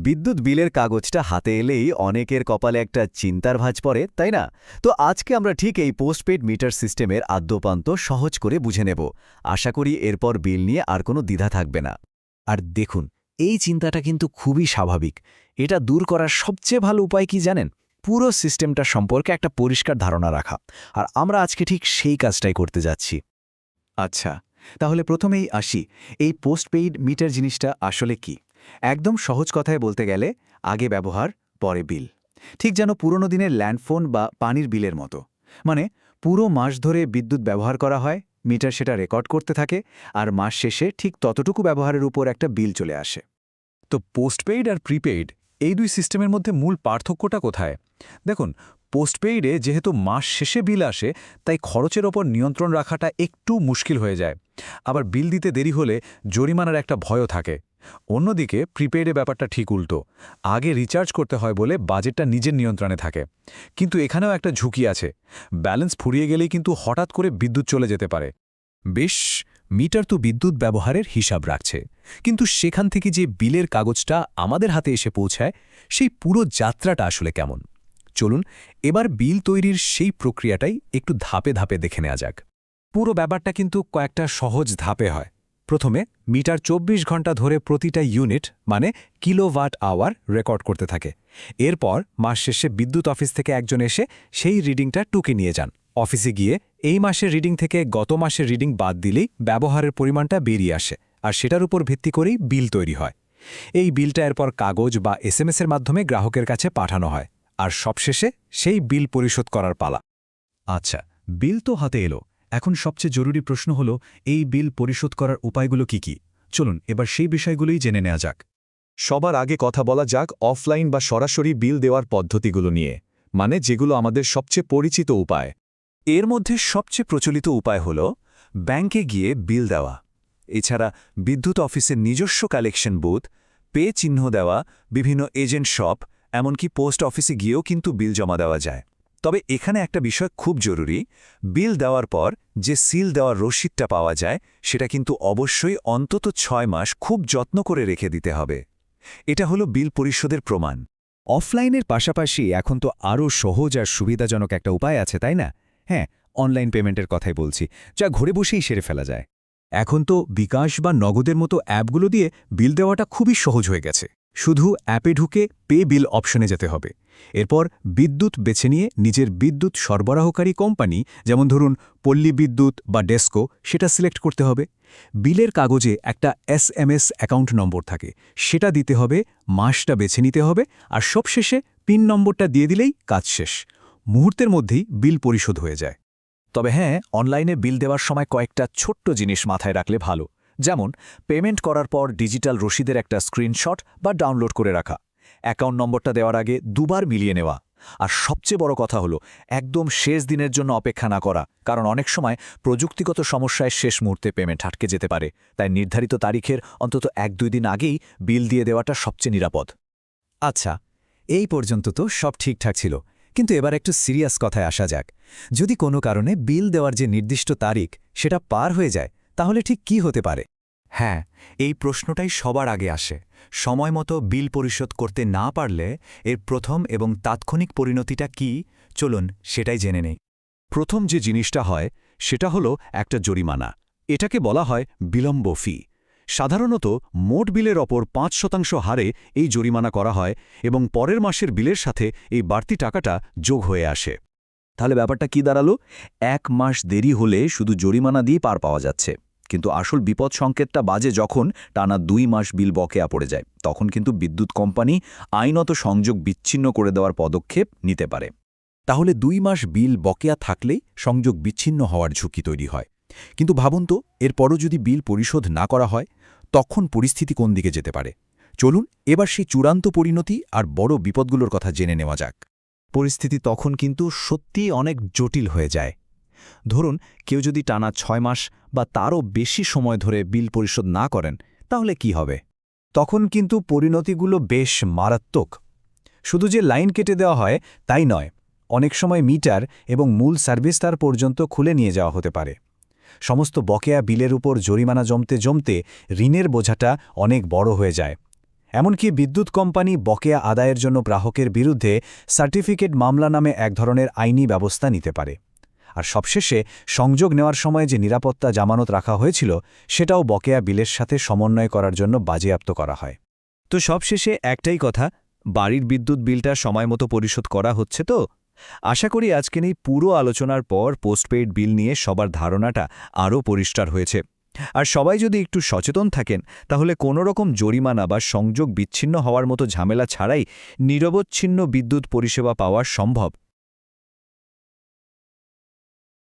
বিদ্যুৎ বিলের কাগজটা হাতে এলেই অনেকের কপালে একটা চিন্তার ভাঁজ পড়ে, তাই না? তো আজকে আমরা ঠিক এই পোস্টপেড মিটার সিস্টেমের আদ্যোপান্ত সহজ করে বুঝে নেব। আশা করি এরপর বিল নিয়ে আর কোনো দ্বিধা থাকবে না। আর দেখুন, এই চিন্তাটা কিন্তু খুবই স্বাভাবিক। এটা দূর করার সবচেয়ে ভালো উপায় কি জানেন? পুরো সিস্টেমটা সম্পর্কে একটা পরিষ্কার ধারণা রাখা। আর আমরা আজকে ঠিক সেই কাজটাই করতে যাচ্ছি। আচ্ছা, তাহলে প্রথমেই আসি, এই পোস্টপেইড মিটার জিনিসটা আসলে কি? একদম সহজ কথায় বলতে গেলে আগে ব্যবহার, পরে বিল। ঠিক যেন পুরনো দিনের ল্যান্ডফোন বা পানির বিলের মতো। মানে পুরো মাস ধরে বিদ্যুৎ ব্যবহার করা হয়, মিটার সেটা রেকর্ড করতে থাকে, আর মাস শেষে ঠিক ততটুকু ব্যবহারের উপর একটা বিল চলে আসে। তো পোস্টপেইড আর প্রিপেইড এই দুই সিস্টেমের মধ্যে মূল পার্থক্যটা কোথায়? দেখুন, পোস্টপেইডে যেহেতু মাস শেষে বিল আসে, তাই খরচের ওপর নিয়ন্ত্রণ রাখাটা একটু মুশকিল হয়ে যায়। আবার বিল দিতে দেরি হলে জরিমানার একটা ভয়ও থাকে। অন্যদিকে প্রিপেইডে ব্যাপারটা ঠিক উল্টো। আগে রিচার্জ করতে হয় বলে বাজেটটা নিজের নিয়ন্ত্রণে থাকে। কিন্তু এখানেও একটা ঝুঁকি আছে। ব্যালেন্স ফুরিয়ে গেলেই কিন্তু হঠাৎ করে বিদ্যুৎ চলে যেতে পারে। বেশ, মিটার তো বিদ্যুৎ ব্যবহারের হিসাব রাখছে, কিন্তু সেখান থেকে যে বিলের কাগজটা আমাদের হাতে এসে পৌঁছায়, সেই পুরো যাত্রাটা আসলে কেমন? চলুন এবার বিল তৈরির সেই প্রক্রিয়াটাই একটু ধাপে ধাপে দেখে নেওয়া যাক। পুরো ব্যাপারটা কিন্তু কয়েকটা সহজ ধাপে হয়। প্রথমে মিটার ২৪ ঘন্টা ধরে প্রতিটা ইউনিট মানে কিলোওয়াট আওয়ার রেকর্ড করতে থাকে। এরপর মাস শেষে বিদ্যুৎ অফিস থেকে একজন এসে সেই রিডিংটা টুকে নিয়ে যান। অফিসে গিয়ে এই মাসের রিডিং থেকে গত মাসের রিডিং বাদ দিলেই ব্যবহারের পরিমাণটা বেরিয়ে আসে, আর সেটার উপর ভিত্তি করেই বিল তৈরি হয়। এই বিলটা এরপর কাগজ বা এসএমএসের মাধ্যমে গ্রাহকের কাছে পাঠানো হয়, আর সবশেষে সেই বিল পরিশোধ করার পালা। আচ্ছা, বিল তো হাতে এলো। এখন সবচেয়ে জরুরি প্রশ্ন হলো, এই বিল পরিশোধ করার উপায়গুলো কি কি? চলুন এবার সেই বিষয়গুলোই জেনে নেওয়া যাক। সবার আগে কথা বলা যাক অফলাইন বা সরাসরি বিল দেওয়ার পদ্ধতিগুলো নিয়ে, মানে যেগুলো আমাদের সবচেয়ে পরিচিত উপায়। এর মধ্যে সবচেয়ে প্রচলিত উপায় হল ব্যাংকে গিয়ে বিল দেওয়া। এছাড়া বিদ্যুৎ অফিসের নিজস্ব কালেকশন বুথ, পে চিহ্ন দেওয়া, বিভিন্ন এজেন্ট শপ, এমনকি পোস্ট অফিসে গিয়েও কিন্তু বিল জমা দেওয়া যায়। তবে এখানে একটা বিষয় খুব জরুরি, বিল দেওয়ার পর যে সিল দেওয়ার রসিদটা পাওয়া যায়, সেটা কিন্তু অবশ্যই অন্তত ৬ মাস খুব যত্ন করে রেখে দিতে হবে। এটা হলো বিল পরিশোধের প্রমাণ। অফলাইনের পাশাপাশি এখন তো আরও সহজ আর সুবিধাজনক একটা উপায় আছে, তাই না? হ্যাঁ, অনলাইন পেমেন্টের কথাই বলছি, যা ঘরে বসেই সেরে ফেলা যায়। এখন তো বিকাশ বা নগদের মতো অ্যাপগুলো দিয়ে বিল দেওয়াটা খুবই সহজ হয়ে গেছে। শুধু অ্যাপে ঢুকে পে বিল অপশনে যেতে হবে। এরপর বিদ্যুৎ বেছে নিয়ে নিজের বিদ্যুৎ সরবরাহকারী কোম্পানি, যেমন ধরুন পল্লী বিদ্যুৎ বা ডেস্কো, সেটা সিলেক্ট করতে হবে। বিলের কাগজে একটা এসএমএস অ্যাকাউন্ট নম্বর থাকে, সেটা দিতে হবে, মাসটা বেছে নিতে হবে, আর সবশেষে পিন নম্বরটা দিয়ে দিলেই কাজ শেষ। মুহূর্তের মধ্যেই বিল পরিশোধ হয়ে যায়। তবে হ্যাঁ, অনলাইনে বিল দেওয়ার সময় কয়েকটা ছোট্ট জিনিস মাথায় রাখলে ভালো। যেমন পেমেন্ট করার পর ডিজিটাল রসিদের একটা স্ক্রিনশট বা ডাউনলোড করে রাখা, অ্যাকাউন্ট নম্বরটা দেওয়ার আগে দুবার মিলিয়ে নেওয়া, আর সবচেয়ে বড় কথা হলো একদম শেষ দিনের জন্য অপেক্ষা না করা, কারণ অনেক সময় প্রযুক্তিগত সমস্যায় শেষ মুহূর্তে পেমেন্ট আটকে যেতে পারে। তাই নির্ধারিত তারিখের অন্তত ১-২ দিন আগেই বিল দিয়ে দেওয়াটা সবচেয়ে নিরাপদ। আচ্ছা, এই পর্যন্ত তো সব ঠিকঠাক ছিল, কিন্তু এবার একটু সিরিয়াস কথায় আসা যাক। যদি কোনো কারণে বিল দেওয়ার যে নির্দিষ্ট তারিখ সেটা পার হয়ে যায়, তাহলে ঠিক কি হতে পারে? হ্যাঁ, এই প্রশ্নটাই সবার আগে আসে। সময়মতো বিল পরিশোধ করতে না পারলে এর প্রথম এবং তাৎক্ষণিক পরিণতিটা কি, চলুন সেটাই জেনে নেই। প্রথম যে জিনিসটা হয় সেটা হলো একটা জরিমানা। এটাকে বলা হয় বিলম্ব ফি। সাধারণত মোট বিলের ওপর ৫% হারে এই জরিমানা করা হয় এবং পরের মাসের বিলের সাথে এই বাড়তি টাকাটা যোগ হয়ে আসে। তাহলে ব্যাপারটা কি দাঁড়ালো? ১ মাস দেরি হলে শুধু জরিমানা দিয়ে পার পাওয়া যাচ্ছে, কিন্তু আসল বিপদ সংকেতটা বাজে যখন টানা ২ মাস বিল বকেয়া পড়ে যায়। তখন কিন্তু বিদ্যুৎ কোম্পানি আইনত সংযোগ বিচ্ছিন্ন করে দেওয়ার পদক্ষেপ নিতে পারে। তাহলে ২ মাস বিল বকেয়া থাকলেই সংযোগ বিচ্ছিন্ন হওয়ার ঝুঁকি তৈরি হয়। কিন্তু ভাবুন তো, এরপরও যদি বিল পরিশোধ না করা হয়, তখন পরিস্থিতি কোন দিকে যেতে পারে? চলুন এবার সেই চূড়ান্ত পরিণতি আর বড় বিপদগুলোর কথা জেনে নেওয়া যাক। পরিস্থিতি তখন কিন্তু সত্যিই অনেক জটিল হয়ে যায়। ধরুন কেউ যদি টানা ৬ মাস বা তারও বেশি সময় ধরে বিল পরিশোধ না করেন, তাহলে কি হবে? তখন কিন্তু পরিণতিগুলো বেশ মারাত্মক। শুধু যে লাইন কেটে দেওয়া হয় তাই নয়, অনেক সময় মিটার এবং মূল সার্ভিস তার পর্যন্ত খুলে নিয়ে যাওয়া হতে পারে। সমস্ত বকেয়া বিলের উপর জরিমানা জমতে জমতে ঋণের বোঝাটা অনেক বড় হয়ে যায়। এমনকি বিদ্যুৎ কোম্পানি বকেয়া আদায়ের জন্য গ্রাহকের বিরুদ্ধে সার্টিফিকেট মামলা নামে এক ধরনের আইনি ব্যবস্থা নিতে পারে। আর সবশেষে সংযোগ নেওয়ার সময় যে নিরাপত্তা জামানত রাখা হয়েছিল সেটাও বকেয়া বিলের সাথে সমন্বয় করার জন্য বাজেয়াপ্ত করা হয়। তো সবশেষে একটাই কথা, বাড়ির বিদ্যুৎ বিলটা সময়মতো পরিশোধ করা হচ্ছে তো? আশা করি আজকের এই পুরো আলোচনার পর পোস্টপেইড বিল নিয়ে সবার ধারণাটা আরও পরিষ্কার হয়েছে। আর সবাই যদি একটু সচেতন থাকেন তাহলে কোনো রকম জরিমানা বা সংযোগ বিচ্ছিন্ন হওয়ার মতো ঝামেলা ছাড়াই নিরবচ্ছিন্ন বিদ্যুৎ পরিষেবা পাওয়া সম্ভব।